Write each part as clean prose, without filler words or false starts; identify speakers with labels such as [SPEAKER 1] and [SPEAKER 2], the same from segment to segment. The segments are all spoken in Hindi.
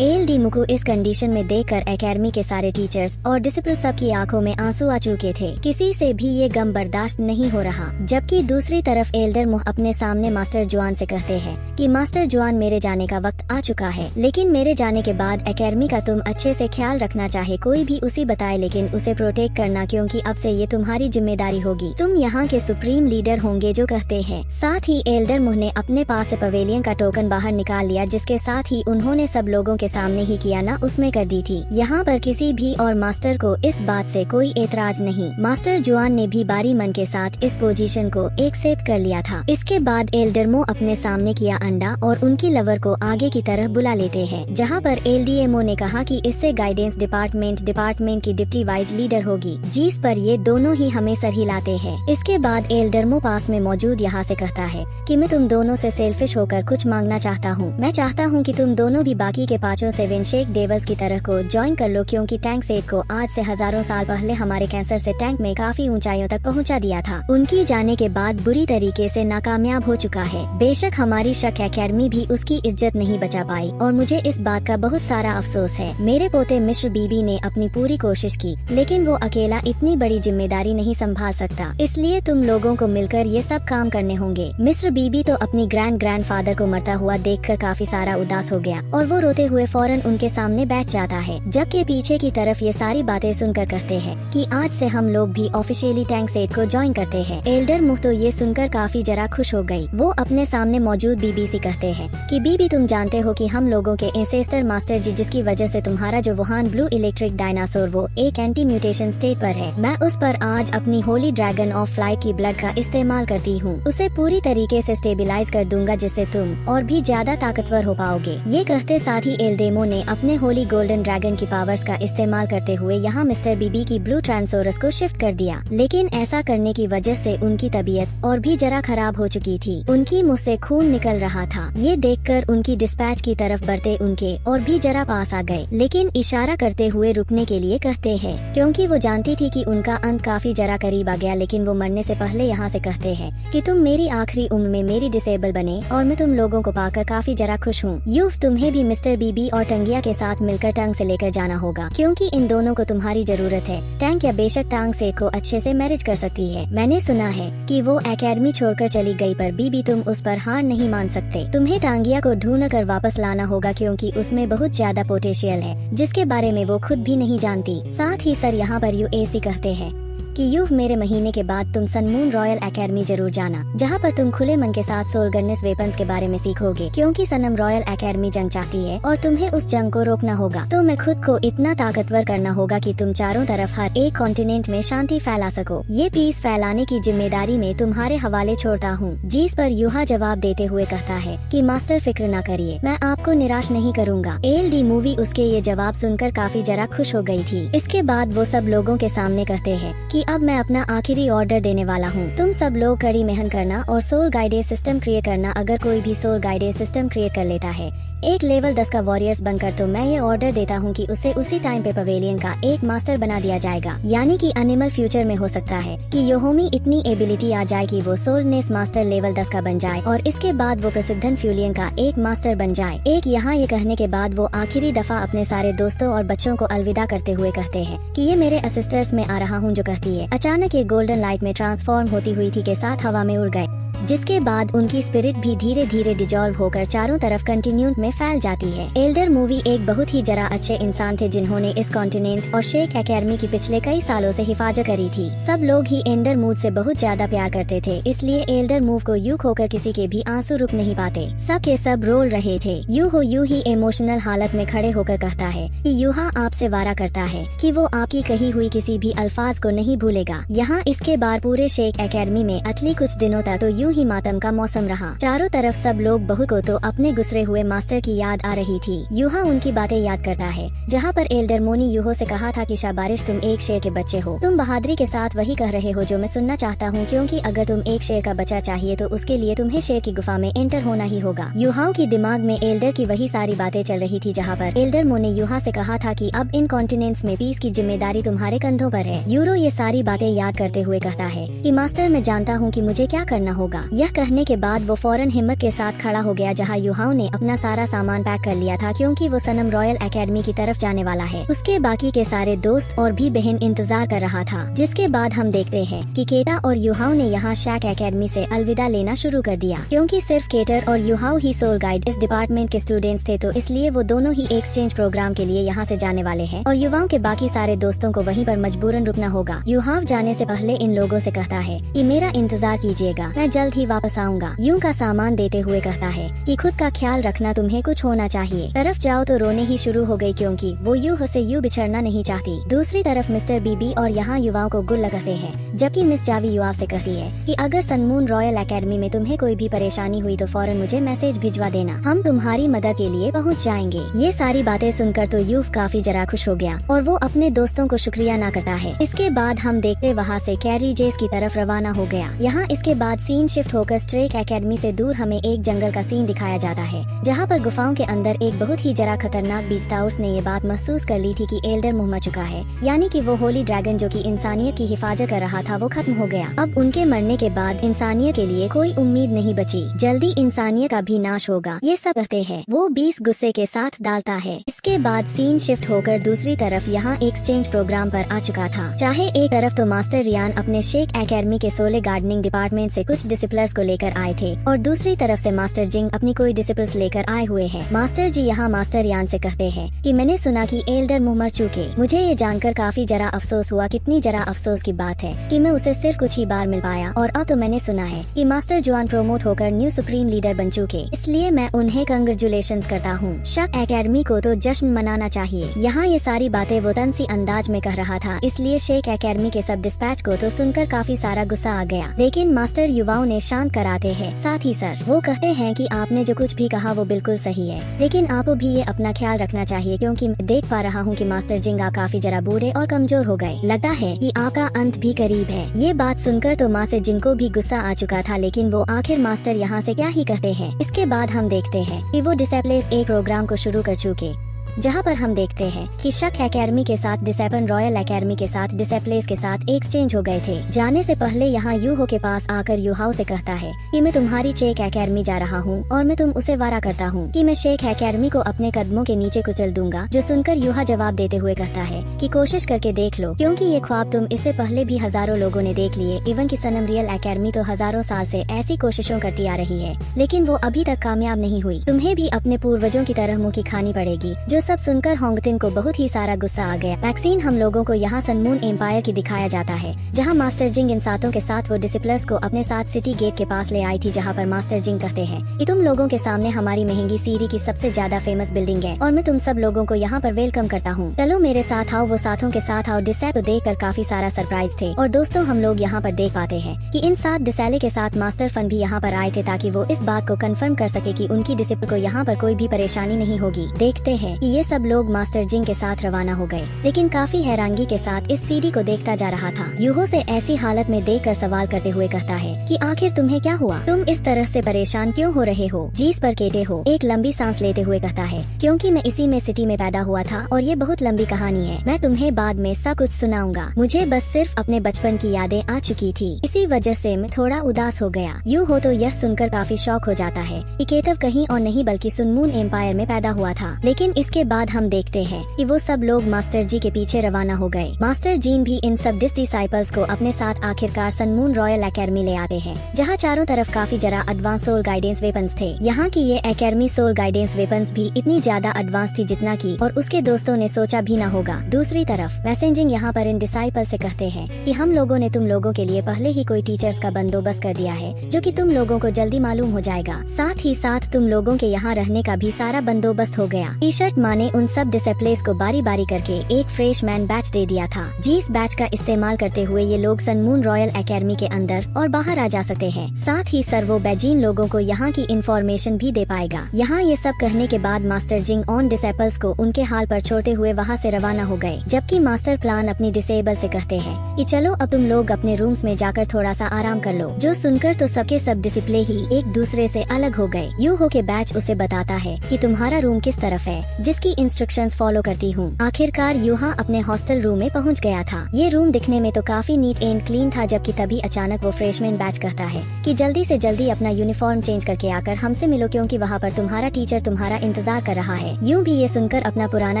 [SPEAKER 1] एएलडी मुकु इस कंडीशन में देखकर एकेडमी के सारे टीचर्स और डिसिपल सबकी आंखों में आंसू आ चुके थे। किसी से भी ये गम बर्दाश्त नहीं हो रहा। जबकि दूसरी तरफ एल्डर मुह अपने सामने मास्टर जुआन से कहते हैं कि मास्टर जुआन, मेरे जाने का वक्त आ चुका है, लेकिन मेरे जाने के बाद एकेडमी का तुम अच्छे से ख्याल रखना, चाहे कोई भी उसी बताए, लेकिन उसे प्रोटेक्ट करना, क्योंकि अब से ये तुम्हारी जिम्मेदारी होगी। तुम यहाँ के सुप्रीम लीडर होंगे जो कहते हैं। साथ ही एल्डर मुह ने अपने पास से पवेलियन का टोकन बाहर निकाल लिया, जिसके साथ ही उन्होंने सब लोगों के सामने ही किया ना उसमें कर दी थी। यहाँ पर किसी भी और मास्टर को इस बात से कोई एतराज नहीं। मास्टर जुआन ने भी बारी मन के साथ इस पोजीशन को एक्सेप्ट कर लिया था। इसके बाद एल्डरमो अपने सामने किया अंडा और उनकी लवर को आगे की तरफ बुला लेते हैं, जहाँ पर एलडीएमओ ने कहा कि इससे गाइडेंस डिपार्टमेंट की डिप्टी वाइज लीडर होगी, जिस पर ये दोनों ही हमें सर हिलाते हैं। इसके बाद एल्डरमो पास में मौजूद यहाँ से कहता है कि मैं तुम दोनों से सेल्फिश होकर कुछ मांगना चाहता हूँ। मैं चाहता हूँ कि तुम दोनों भी बाकी के 5 सेवन शेक डेवल्स की तरह को ज्वाइन कर लो, क्योंकि टैंक सेट को आज से हजारों साल पहले हमारे कैंसर से टैंक में काफी ऊंचाइयों तक पहुँचा दिया था। उनकी जाने के बाद बुरी तरीके से नाकामयाब हो चुका है। बेशक हमारी शक एकेडमी भी उसकी इज्जत नहीं बचा पाई और मुझे इस बात का बहुत सारा अफसोस है। मेरे पोते मिस्र बीबी ने अपनी पूरी कोशिश की, लेकिन वो अकेला इतनी बड़ी जिम्मेदारी नहीं संभाल सकता, इसलिए तुम लोगों को मिलकर ये सब काम करने होंगे। मिस्र बीबी तो अपनी ग्रैंडफादर को मरता हुआ देखकर काफी सारा उदास हो गया और वो रोते हुए फौरन उनके सामने बैठ जाता है, जबकि पीछे की तरफ ये सारी बातें सुनकर कहते हैं कि आज से हम लोग भी ऑफिशियली टैंक सेट को ज्वाइन करते हैं। एल्डर मुह तो ये सुनकर काफी जरा खुश हो गई। वो अपने सामने मौजूद बीबी से कहते हैं कि बीबी, तुम जानते हो कि हम लोगों के एंसेस्टर मास्टर जी, जिसकी वजह से तुम्हारा जो वुहान ब्लू इलेक्ट्रिक डायनासोर वो एक एंटी म्यूटेशन स्टेट पर है, मैं उस पर आज अपनी होली ड्रैगन ऑफ फ्लाइट की ब्लड का इस्तेमाल करती हूँ। उसे पूरी तरीके से स्टेबलाइज कर दूंगा, जिससे तुम और भी ज्यादा ताकतवर हो पाओगे। ये कहते साथ ही एल्डेमो ने अपने होली गोल्डन ड्रैगन की पावर्स का इस्तेमाल करते हुए यहाँ मिस्टर बीबी की ब्लू ट्रांसोरस को शिफ्ट कर दिया, लेकिन ऐसा करने की वजह से उनकी तबीयत और भी जरा खराब हो चुकी थी। उनकी मुंह से खून निकल रहा था। ये देखकर उनकी डिस्पैच की तरफ बढ़ते उनके और भी जरा पास आ गए, लेकिन इशारा करते हुए रुकने के लिए कहते हैं, क्योंकि वो जानती थी कि उनका अंत काफी जरा करीब आ गया। लेकिन वो मरने से पहले यहाँ से कहते हैं कि तुम मेरी आखिरी उम्र में मेरी डिसेबल बने और मैं तुम लोगों को पाकर काफी जरा खुश हूँ। यूफ, तुम्हें भी मिस्टर बीबी और टंगिया के साथ मिलकर टंग से लेकर जाना होगा, क्योंकि इन दोनों को तुम्हारी जरूरत है। टैंक या बेशक टांग सेट को अच्छे से मैनेज कर सकती है। मैंने सुना है कि वो एकेडमी छोड़कर चली गई, पर बीबी तुम उस पर हार नहीं मान सकते। तुम्हें टांगिया को ढूंढ कर वापस लाना होगा, क्योंकि उसमें बहुत ज्यादा पोटेंशियल है, जिसके बारे में वो खुद भी नहीं जानती। साथ ही सर यहाँ पर यूएसी कहते हैं कि यूह, मेरे महीने के बाद तुम सनमून रॉयल एकेडमी जरूर जाना, जहाँ पर तुम खुले मन के साथ सोल गन्नेस वेपन्स के बारे में सीखोगे, क्योंकि सनम रॉयल एकेडमी जंग चाहती है और तुम्हें उस जंग को रोकना होगा। तो मैं खुद को इतना ताकतवर करना होगा कि तुम चारों तरफ हर एक कॉन्टिनेंट में शांति फैला सको। ये पीस फैलाने की जिम्मेदारी मैं तुम्हारे हवाले छोड़ता हूँ। जिस पर यूहा जवाब देते हुए कहता है कि मास्टर, फिक्र न करिए, मैं आपको निराश नहीं करूँगा। एएलडी मूवी उसके ये जवाब सुनकर काफी जरा खुश हो गयी थी। इसके बाद वो सब लोगों के सामने कहते हैं कि अब मैं अपना आखिरी ऑर्डर देने वाला हूँ। तुम सब लोग कड़ी मेहनत करना और सोल गाइडेड सिस्टम क्रिएट करना। अगर कोई भी सोल गाइडेड सिस्टम क्रिएट कर लेता है एक लेवल 10 का वॉरियर्स बनकर, तो मैं ये ऑर्डर देता हूँ कि उसे उसी टाइम पे पवेलियन का एक मास्टर बना दिया जाएगा। यानी कि एनिमल फ्यूचर में हो सकता है कि योहोमी इतनी एबिलिटी आ जाए कि वो सोलनेस मास्टर लेवल 10 का बन जाए और इसके बाद वो प्रसिद्धन फ्यूलियन का एक मास्टर बन जाए। एक यहाँ ये कहने के बाद वो आखिरी दफा अपने सारे दोस्तों और बच्चों को अलविदा करते हुए कहते हैं कि ये मेरे असिस्टर्स में आ रहा हूँ, जो कहती है। अचानक ये गोल्डन लाइट में ट्रांसफॉर्म होती हुई थी के साथ हवा में उड़ गए, जिसके बाद उनकी स्पिरिट भी धीरे धीरे डिजॉल्व होकर चारों तरफ कंटिन्यूट में फैल जाती है। एल्डर मूवी एक बहुत ही जरा अच्छे इंसान थे, जिन्होंने इस कॉन्टिनेंट और शेख एकेडमी की पिछले कई सालों से हिफाजत करी थी। सब लोग ही एल्डर मूव से बहुत ज्यादा प्यार करते थे, इसलिए एल्डर मूव को यूं खोकर किसी के भी आंसू रुक नहीं पाते। सब के सब रोल रहे थे। यूं ही इमोशनल हालत में खड़े होकर कहता है कि यूहा आपसे वादा करता है कि वो आपकी कही हुई किसी भी अल्फाज को नहीं भूलेगा। यहाँ इसके बाद पूरे शेख एकेडमी में अगली कुछ दिनों तक तो यूं ही मातम का मौसम रहा। चारों तरफ सब लोग बहुत को तो अपने गुजरे हुए मास्टर की याद आ रही थी। यूहा उनकी बातें याद करता है, जहाँ पर एल्डर मोनी यूहो से कहा था कि शाबारिश, तुम एक शेर के बच्चे हो। तुम बहादुरी के साथ वही कह रहे हो जो मैं सुनना चाहता हूँ, क्योंकि अगर तुम एक शेर का बच्चा चाहिए तो उसके लिए तुम्हें शेर की गुफा में एंटर होना ही होगा। यूहाओं की दिमाग में एल्डर की वही सारी बातें चल रही थी, जहाँ पर एल्डर मो ने यूहा से कहा था कि अब इन कॉन्टिनेंट्स में पीस की जिम्मेदारी तुम्हारे कंधों पर है। यूरो ये सारी बातें याद करते हुए कहता है कि मास्टर, मैं जानता हूँ कि मुझे क्या करना होगा, होगा। यह कहने के बाद वो फौरन हिम्मत के साथ खड़ा हो गया जहाँ युहाओं ने अपना सारा सामान पैक कर लिया था, क्योंकि वो सनम रॉयल एकेडमी की तरफ जाने वाला है। उसके बाकी के सारे दोस्त और भी बहन इंतजार कर रहा था। जिसके बाद हम देखते हैं कि केटा और युहाओं ने यहाँ शैक एकेडमी से अलविदा लेना शुरू कर दिया, क्योंकि सिर्फ केटर और युहाओ ही सोल गाइड इस डिपार्टमेंट के स्टूडेंट्स थे, तो इसलिए वो दोनों ही एक्सचेंज प्रोग्राम के लिए यहाँ से जाने वाले हैं और युवाओं के बाकी सारे दोस्तों को वहीं पर मजबूरन रुकना होगा। युहाव जाने से पहले इन लोगों से कहता है कि मेरा इंतजार कीजिएगा, मैं जल्द ही वापस आऊंगा। यूं का सामान देते हुए कहता है कि खुद का ख्याल रखना, तुम्हें कुछ होना चाहिए। तरफ जाओ तो रोने ही शुरू हो गई, क्योंकि वो यूह से यूं बिछड़ना नहीं चाहती। दूसरी तरफ मिस्टर बीबी और यहाँ युवाओं को गुल लगाते हैं, जबकि मिस जावी युवा से कहती है कि अगर सनमून रॉयल एकेडमी में तुम्हें कोई भी परेशानी हुई तो फौरन मुझे मैसेज भिजवा देना, हम तुम्हारी मदद के लिए पहुँच जाएंगे। ये सारी बातें सुनकर तो यूह काफी जरा खुश हो गया और वो अपने दोस्तों को शुक्रिया ना करता है। इसके बाद हम देखते वहाँ से कैरी जेस की तरफ रवाना हो गया। यहाँ इसके बाद सीन शिफ्ट होकर स्ट्रेक एकेडमी से दूर हमें एक जंगल का सीन दिखाया जाता है, जहाँ पर गुफाओं के अंदर एक बहुत ही जरा खतरनाक बीचताउस ने ये बात महसूस कर ली थी कि एल्डर मुँह मर चुका है, यानी कि वो होली ड्रैगन जो कि इंसानियत की हिफाजत कर रहा था वो खत्म हो गया। अब उनके मरने के बाद इंसानियत के लिए कोई उम्मीद नहीं बची, जल्दी इंसानियत का भी नाश होगा। ये सब कहते हैं वो 20 गुस्से के साथ डालता है। इसके बाद सीन शिफ्ट होकर दूसरी तरफ यहाँ एक्सचेंज प्रोग्राम पर आ चुका था। चाहे एक तरफ तो मास्टर रियान अपने शेक एकेडमी के सोले गार्डनिंग डिपार्टमेंट से कुछ डिसिप्लिन्स को लेकर आए थे और दूसरी तरफ से मास्टर जिंग अपनी कोई डिसिप्लिन्स लेकर आए हुए हैं। मास्टर जी यहाँ मास्टर रियान से कहते हैं कि मैंने सुना कि एल्डर मुँह मर चुके। मुझे ये जानकर काफी जरा अफसोस हुआ, कितनी जरा अफसोस की बात है कि मैं उसे सिर्फ कुछ ही बार मिल पाया, और अब तो मैंने सुना है कि मास्टर जुआन प्रोमोट होकर न्यू सुप्रीम लीडर बन चुके, इसलिए मैं उन्हें कंग्रेचुलेशंस करता हूँ। शक एकेडमी को तो जश्न मनाना चाहिए। यहाँ ये सारी बातें वो तंसी अंदाज में कह रहा था, इसलिए शेक एकेडमी के सब डिस्पैच को तो सुनकर काफी सारा गुस्सा आ गया, लेकिन मास्टर युवाओं ने शांत कराते हैं। साथ ही सर वो कहते हैं कि आपने जो कुछ भी कहा वो बिल्कुल सही है, लेकिन आपको भी ये अपना ख्याल रखना चाहिए, क्योंकि मैं देख पा रहा हूँ कि मास्टर जिंग आप काफी जरा बूढ़े और कमजोर हो गए, लगता है कि आपका अंत भी करीब है। ये बात सुनकर तो मास्टर जिंग को भी गुस्सा आ चुका था, लेकिन वो आखिर मास्टर यहाँ से क्या ही कहते हैं। इसके बाद हम देखते हैं कि वो डिसिप्लिन्स एक प्रोग्राम को शुरू कर चुके, जहाँ पर हम देखते हैं कि शक एकेडमी के साथ डिसेपन रॉयल एकेडमी के साथ डिसेप्लेस के साथ एक्सचेंज हो गए थे। जाने से पहले यहाँ यूहो के पास आकर युहाओ से कहता है कि मैं तुम्हारी शेक एकेडमी जा रहा हूँ और मैं तुम उसे वारा करता हूँ कि मैं शेक एकेडमी को अपने कदमों के नीचे कुचल दूंगा। जो सुनकर युहा जवाब देते हुए कहता है कि कोशिश करके देख लो, क्योंकि ये ख्वाब तुम इससे पहले भी हजारों लोगों ने देख लिए। इवन की सनम रियल एकेडमी तो हजारों साल से ऐसी कोशिशों करती आ रही है, लेकिन वो अभी तक कामयाब नहीं हुई। तुम्हें भी अपने पूर्वजों की तरह मुँह की खानी पड़ेगी। जो सब सुनकर होंगतिन को बहुत ही सारा गुस्सा आ गया। वैक्सीन हम लोगों को यहाँ सनमून एम्पायर की दिखाया जाता है, जहाँ मास्टर जिंग इन सातों के साथ वो डिसिप्लिन्स को अपने साथ सिटी गेट के पास ले आई थी, जहाँ पर मास्टर जिंग कहते हैं कि तुम लोगों के सामने हमारी महंगी सीरी की सबसे ज्यादा फेमस बिल्डिंग है और मैं तुम सब लोगों को यहाँ पर वेलकम करता हूँ। चलो मेरे साथ आओ। वो साथों के साथ आओ। डिसै तो देख कर काफी सारा सरप्राइज थे। और दोस्तों हम लोग यहाँ पर देख पाते हैं कि इन 7 डिसैले के साथ मास्टर फन भी यहाँ पर आए थे, ताकि वो इस बात को कंफर्म कर सके कि उनकी डिसिप्लिन को यहाँ पर कोई भी परेशानी नहीं होगी। देखते हैं कि ये सब लोग मास्टर जिंग के साथ रवाना हो गए, लेकिन काफी हैरानगी के साथ इस सीडी को देखता जा रहा था। यूहो से ऐसी हालत में देखकर सवाल करते हुए कहता है कि आखिर तुम्हें क्या हुआ, तुम इस तरह से परेशान क्यों हो रहे हो। जीस पर केटे हो एक लंबी सांस लेते हुए कहता है क्योंकि मैं इसी में सिटी में पैदा हुआ था और ये बहुत लंबी कहानी है, मैं तुम्हें बाद में सब कुछ सुनाऊंगा। मुझे बस सिर्फ अपने बचपन की यादें आ चुकी थी, इसी वजह से मैं थोड़ा उदास हो गया। यूं हो तो यह सुनकर काफी शौक हो जाता है कि केतव कहीं और नहीं बल्कि सुनमून एम्पायर में पैदा हुआ था। लेकिन इसके बाद हम देखते हैं कि वो सब लोग मास्टर जी के पीछे रवाना हो गए। मास्टर जीन भी इन सब डिसाइपल्स को अपने साथ आखिरकार सनमून रॉयल एकेडमी ले आते हैं, जहाँ चारों तरफ काफी जरा एडवांस सोल गाइडेंस वेपन्स थे। यहाँ की ये एकेडमी सोल गाइडेंस वेपन्स भी इतनी ज्यादा एडवांस थी जितना की और उसके दोस्तों ने सोचा भी न होगा। दूसरी तरफ मैसेजिंग यहाँ पर इन डिसाइपल से कहते हैं कि हम लोगों ने तुम लोगों के लिए पहले ही कोई टीचर्स का बंदोबस्त कर दिया है, जो कि तुम लोगों को जल्दी मालूम हो जाएगा। साथ ही साथ तुम लोगों के यहाँ रहने का भी सारा बंदोबस्त हो गया। टी शर्ट माने उन सब डिसिप्लेस को बारी बारी करके एक फ्रेशमैन बैच दे दिया था, जिस बैच का इस्तेमाल करते हुए ये लोग सनमून रॉयल एकेडमी के अंदर और बाहर आ जा सकते हैं। साथ ही सर वो बैजीन लोगों को यहाँ की इंफॉर्मेशन भी दे पाएगा। यहाँ ये सब कहने के बाद मास्टर जिंग ऑन डिसेबल्स को उनके हाल पर छोड़ते हुए वहाँ से रवाना हो गए, जबकि मास्टर प्लान अपनी डिसेबल से कहते हैं कि चलो अब तुम लोग अपने रूम्स में जाकर थोड़ा सा आराम कर लो। जो सुनकर तो सबके सब डिसिप्ले ही एक दूसरे से अलग हो गए। यूं हो के बैच उसे बताता है कि तुम्हारा रूम किस तरफ है, जिसकी इंस्ट्रक्शंस फॉलो करती हूँ। आखिरकार यूहा अपने हॉस्टल रूम में पहुँच गया था। ये रूम दिखने में तो काफी नीट एंड क्लीन था, जबकि तभी अचानक वो फ्रेशमैन बैच कहता है कि जल्दी से जल्दी अपना यूनिफॉर्म चेंज करके आकर हमसे मिलो, क्योंकि वहाँ पर तुम्हारा टीचर तुम्हारा इंतजार कर रहा है। यूं भी ये सुनकर अपना पुराना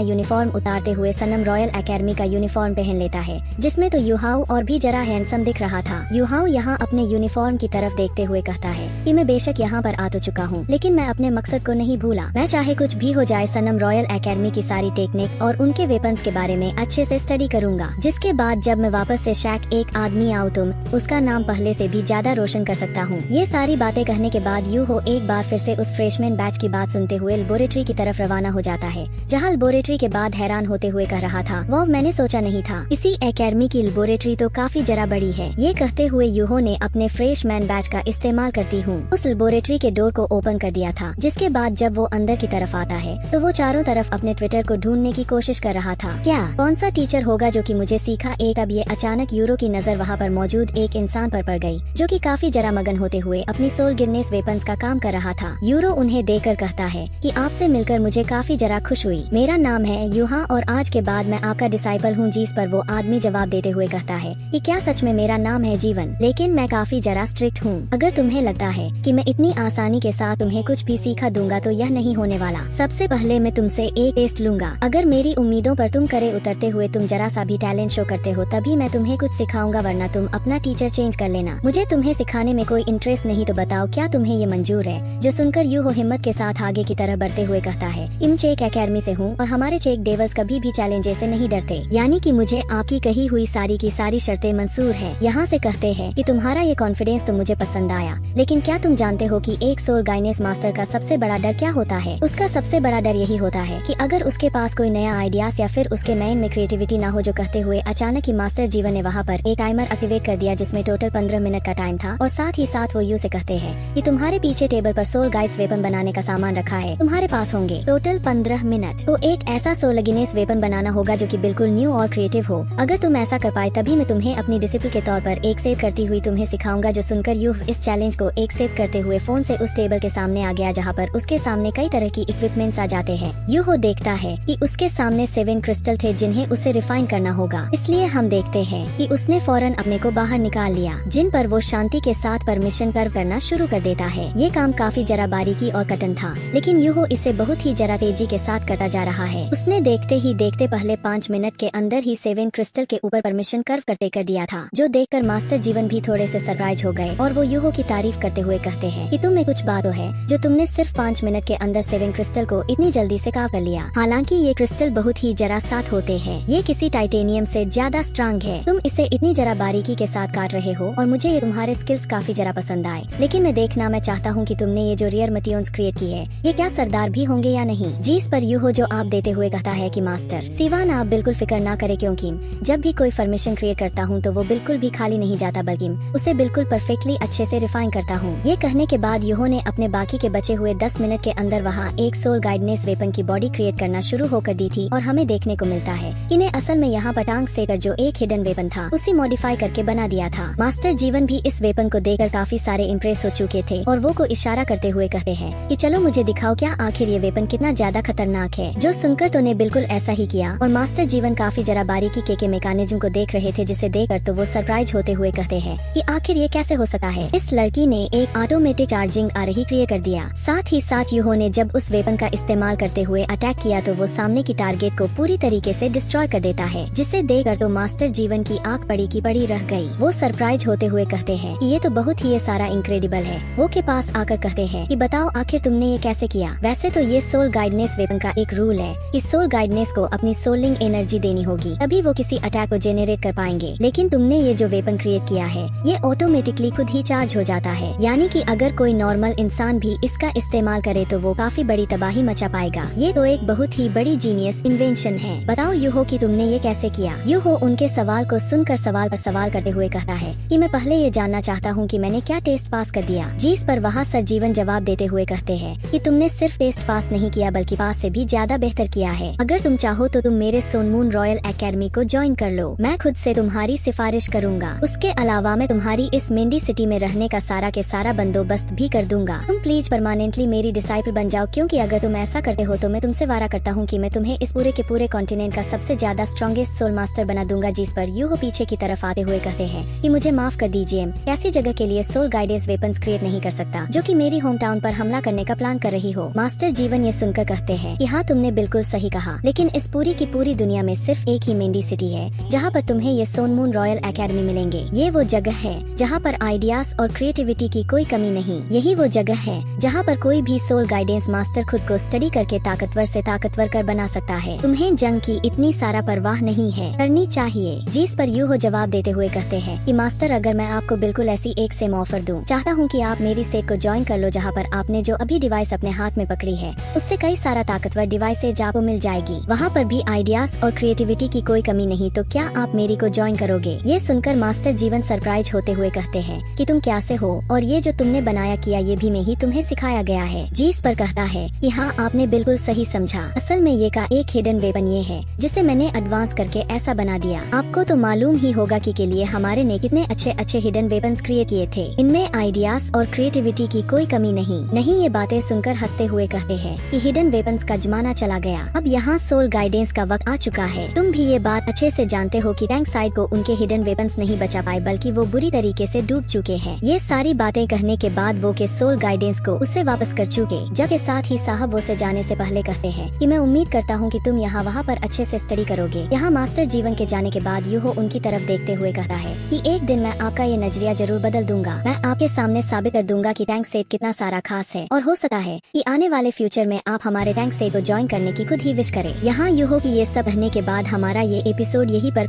[SPEAKER 1] यूनिफॉर्म उतारते हुए सनम रॉयल एकेडमी का यूनिफॉर्म पहन लेता है, जिसमें तो यूहाओ और भी जरा हैंडसम दिख रहा था। यूहाओ यहाँ अपने यूनिफॉर्म की तरफ देखते हुए कहता है कि मैं बेशक यहाँ पर आ तो चुका हूँ, लेकिन मैं अपने मकसद को नहीं भूला। मैं चाहे कुछ भी हो जाए सनम रॉयल एकेडमी की सारी टेक्निक और उनके वेपन्स के बारे में अच्छे से स्टडी करूंगा, जिसके बाद जब मैं वापस से शैक एक आदमी आऊँ तुम उसका नाम पहले से भी ज्यादा रोशन कर सकता हूँ। ये सारी बातें कहने के बाद यूहो एक बार फिर से उस फ्रेशमैन बैच की बात सुनते हुए लेबोरेटरी की तरफ रवाना हो जाता है, जहाँ लेबोरेटरी के बाद हैरान होते हुए कह रहा था, वाह मैंने सोचा नहीं था इसी एकेडमी की लेबोरेटरी तो काफी जरा बड़ी है। ये कहते हुए यूहो ने अपने फ्रेशमैन बैच का इस्तेमाल करती हूँ उस लेबोरेटरी के डोर को ओपन कर दिया था, जिसके बाद जब वो अंदर की तरफ आता है तो वो चारों तरफ अपने ट्विटर को ढूंढने की कोशिश कर रहा था, क्या कौन सा टीचर होगा जो कि मुझे सीखा एक। अब ये अचानक यूरो की नजर वहाँ पर मौजूद एक इंसान पर पड़ गई, जो कि काफी जरा मगन होते हुए अपनी सोल गिरनेस वेपन्स का काम कर रहा था। यूरो उन्हें देखकर कहता है कि आपसे मिलकर मुझे काफी जरा खुश हुई। मेरा नाम है यूहा और आज के बाद मैं आपका डिसाइपल हूँ। जिस पर वो आदमी जवाब देते हुए कहता है कि क्या सच में मेरा नाम है जीवन, लेकिन मैं काफी जरा स्ट्रिक्ट हूँ। अगर तुम्हें लगता है कि मैं इतनी आसानी के साथ तुम्हें कुछ भी सिखा दूंगा तो यह नहीं होने वाला। सबसे पहले मैं तुमसे एक टेस्ट लूंगा। अगर मेरी उम्मीदों पर तुम करे उतरते हुए तुम जरा सा भी टैलेंट शो करते हो तभी मैं तुम्हें कुछ सिखाऊंगा, वरना तुम अपना टीचर चेंज कर लेना। मुझे तुम्हें सिखाने में कोई इंटरेस्ट नहीं, तो बताओ क्या तुम्हें ये मंजूर है। जो सुनकर यूहो हिम्मत के साथ आगे की तरफ बढ़ते हुए कहता है, इन चेक एकेडमी से हूँ और हमारे चेक डेवल्स कभी भी चैलेंज से नहीं डरते, यानी कि मुझे आपकी कही हुई सारी की सारी शर्तें मंजूर है। यहाँ से कहते हैं कि तुम्हारा ये कॉन्फिडेंस तो मुझे पसंद आया, लेकिन क्या तुम जानते हो कि एक सोल गाइनेस मास्टर का सबसे बड़ा डर क्या होता है? उसका सबसे बड़ा डर यही होता है कि अगर उसके पास कोई नया आइडियाज या फिर उसके माइंड में क्रिएटिविटी ना हो। जो कहते हुए अचानक ही मास्टर जीवन ने वहाँ पर एक टाइमर एक्टिवेट कर दिया, जिसमें टोटल 15 मिनट का टाइम था, और साथ ही साथ वो यू से कहते हैं कि तुम्हारे पीछे टेबल पर सोल गाइड्स वेपन बनाने का सामान रखा है, तुम्हारे पास होंगे टोटल 15 मिनट। तो एक ऐसा सोल गिनेस वेपन बनाना होगा जो कि बिल्कुल न्यू और क्रिएटिव हो। अगर तुम ऐसा कर पाए तभी मैं तुम्हें अपनी डिसिप्लिन के तौर पर एक सेव करती हुई तुम्हें सिखाऊंगा। जो सुनकर यू इस चैलेंज को एक सेव करते हुए फोन से उस टेबल के सामने आ गया, जहाँ पर उसके सामने कई तरह की इक्विपमेंट्स आ जाते हैं। यूहो देखता है कि उसके सामने 7 क्रिस्टल थे जिन्हें उसे रिफाइन करना होगा, इसलिए हम देखते हैं कि उसने फौरन अपने को बाहर निकाल लिया, जिन पर वो शांति के साथ परमिशन कर्व करना शुरू कर देता है। ये काम काफी जरा बारीकी और कठिन था, लेकिन यूहो इसे बहुत ही जरा तेजी के साथ करता जा रहा है। उसने देखते ही देखते पहले 5 मिनट के अंदर ही 7 क्रिस्टल के ऊपर परमिशन कर्व करते कर दिया था, जो देखकर मास्टर जीवन भी थोड़े से सरप्राइज हो गए और वो यूहो की तारीफ करते हुए कहते हैं कि तुम में कुछ बात है जो तुमने सिर्फ 5 मिनट के अंदर 7 क्रिस्टल को इतनी जल्दी से काव कर लिया। हालांकि ये क्रिस्टल बहुत ही जरा साथ होते हैं, ये किसी टाइटेनियम से ज्यादा स्ट्रांग है। तुम इसे इतनी जरा बारीकी के साथ काट रहे हो और मुझे ये तुम्हारे स्किल्स काफी जरा पसंद आए, लेकिन मैं चाहता हूँ कि तुमने ये जो रियर मटियोन्स क्रिएट की है ये क्या सरदार भी होंगे या नहीं। जिस पर यूहो जो आप देते हुए कहता है कि मास्टर सिवान आप बिल्कुल फिक्र ना करे, क्योंकि जब भी कोई फॉर्मेशन क्रिएट करता हूँ तो वो बिल्कुल भी खाली नहीं जाता, बल्कि उसे बिल्कुल परफेक्टली अच्छे से रिफाइन करता हूँ। ये कहने के बाद यूहो ने अपने बाकी के बचे हुए 10 मिनट के अंदर वहाँ एक सोल गाइडनेस वेपन की बॉडी क्रिएट करना शुरू होकर दी थी, और हमें देखने को मिलता है इन्हें असल में यहाँ पटांग सेकर जो एक हिडन वेपन था उसे मॉडिफाई करके बना दिया था। मास्टर जीवन भी इस वेपन को देखकर काफी सारे इम्प्रेस हो चुके थे और वो को इशारा करते हुए कहते हैं कि चलो मुझे दिखाओ क्या आखिर ये वेपन कितना ज्यादा खतरनाक है। जो सुनकर तो ने बिल्कुल ऐसा ही किया और मास्टर जीवन काफी जरा बारीकी के मैकेनिज्म को देख रहे थे, जिसे देखकर तो वो सरप्राइज होते हुए कहते हैं कि आखिर ये कैसे हो सकता है। इस लड़की ने एक ऑटोमेटिक चार्जिंग आ रही क्रिएट कर दिया। साथ ही साथ यूहो ने जब उस वेपन का इस्तेमाल करते हुए अटैक किया तो वो सामने की टारगेट को पूरी तरीके से डिस्ट्रॉय कर देता है, जिसे देखकर तो मास्टर जीवन की आंख पड़ी की पड़ी रह गई। वो सरप्राइज होते हुए कहते हैं कि ये तो बहुत ही सारा इनक्रेडिबल है। वो के पास आकर कहते हैं कि बताओ आखिर तुमने ये कैसे किया। वैसे तो ये सोल गाइडनेस वेपन का एक रूल है कि सोल गाइडनेस को अपनी सोलिंग एनर्जी देनी होगी, तभी वो किसी अटैक को जेनरेट कर पाएंगे, लेकिन तुमने ये जो वेपन क्रिएट किया है ये ऑटोमेटिकली खुद ही चार्ज हो जाता है, यानी कि अगर कोई नॉर्मल इंसान भी इसका इस्तेमाल करे तो वो काफी बड़ी तबाही मचा पाएगा। ये तो एक बहुत ही बड़ी जीनियस इन्वेंशन है। बताओ यूहो कि तुमने ये कैसे किया। यूहो उनके सवाल को सुनकर सवाल पर सवाल करते हुए कहता है कि मैं पहले ये जानना चाहता हूँ कि मैंने क्या टेस्ट पास कर दिया। जिस पर वहाँ सर जीवन जवाब देते हुए कहते हैं कि तुमने सिर्फ टेस्ट पास नहीं किया बल्कि पास से भी ज्यादा बेहतर किया है। अगर तुम चाहो तो तुम मेरे सोनमून रॉयल एकेडमी को ज्वाइन कर लो, मैं खुद से तुम्हारी सिफारिश करूंगा। उसके अलावा मैं तुम्हारी इस मेंडी सिटी में रहने का सारा के सारा बंदोबस्त भी कर दूंगा। तुम प्लीज परमानेंटली मेरी डिसाइपल बन जाओ, क्योंकि अगर तुम ऐसा करते हो तो मैं मैं तुमसे वादा करता हूँ कि मैं तुम्हें इस पूरे के पूरे कॉन्टिनेंट का सबसे ज्यादा स्ट्रॉन्गेस्ट सोल मास्टर बना दूंगा। जिस पर यूहो पीछे की तरफ आते हुए कहते हैं कि मुझे माफ कर दीजिए, ऐसी जगह के लिए सोल गाइडेंस वेपन्स क्रिएट नहीं कर सकता जो कि मेरी होम टाउन पर हमला करने का प्लान कर रही हो। मास्टर जीवन ये सुनकर कहते हैं कि हाँ, तुमने बिल्कुल सही कहा, लेकिन इस पूरी की पूरी दुनिया में सिर्फ एक ही मेंडी सिटी है जहाँ पर तुम्हें ये सोन मून रॉयल एकेडमी मिलेंगे। ये वो जगह है जहाँ पर आइडियाज और क्रिएटिविटी की कोई कमी नहीं। यही वो जगह है जहाँ पर कोई भी सोल गाइडेंस मास्टर खुद को स्टडी करके ताकतवर से ताकतवर कर बना सकता है। तुम्हें जंग की इतनी सारा परवाह नहीं है, करनी चाहिए। जिस पर यूहो जवाब देते हुए कहते हैं कि मास्टर, अगर मैं आपको बिल्कुल ऐसी एक सेम ऑफर दूं, चाहता हूँ कि आप मेरी सेट को ज्वाइन कर लो, जहाँ पर आपने जो अभी डिवाइस अपने हाथ में पकड़ी है उससे कई सारा ताकतवर डिवाइसेज आपको मिल जाएगी। वहाँ पर भी आइडियाज और क्रिएटिविटी की कोई कमी नहीं। तो क्या आप मेरी को ज्वाइन करोगे? ये सुनकर मास्टर जीवन सरप्राइज होते हुए कहते हैं कि तुम क्या से हो, और ये जो तुमने बनाया किया ये भी मैं ही तुम्हें सिखाया गया है। जिस पर कहता है कि हाँ, आपने बिल्कुल सही समझा। असल में ये का एक हिडन वेपन ये है जिसे मैंने एडवांस करके ऐसा बना दिया। आपको तो मालूम ही होगा कि के लिए हमारे ने कितने अच्छे अच्छे हिडन वेपन्स क्रिएट किए थे। इनमें आइडियाज और क्रिएटिविटी की कोई कमी नहीं। ये बातें सुनकर हंसते हुए कहते हैं कि हिडन वेपन्स का जमाना चला गया, अब यहाँ सोल गाइडेंस का वक्त आ चुका है। तुम भी ये बात अच्छे से जानते हो कि टैंक साइड को उनके हिडन वेपन्स नहीं बचा पाए, बल्कि वो बुरी तरीके से डूब चुके हैं। ये सारी बातें कहने के बाद वो के सोल गाइडेंस को उससे वापस कर चुके। जब के साथ ही साहब वो से जाने से पहले कहते हैं कि मैं उम्मीद करता हूँ कि तुम यहाँ वहाँ पर अच्छे से स्टडी करोगे। यहाँ मास्टर जीवन के जाने के बाद यूहो उनकी तरफ देखते हुए कहता है कि एक दिन मैं आपका ये नजरिया जरूर बदल दूंगा। मैं आपके सामने साबित कर दूंगा कि टैंक सेट कितना सारा खास है, और हो सकता है कि आने वाले फ्यूचर में आप हमारे टैंक सेट को ज्वाइन करने की खुद ही विश करें। यहाँ यूहो की ये सब कहने के बाद हमारा ये एपिसोड यही पर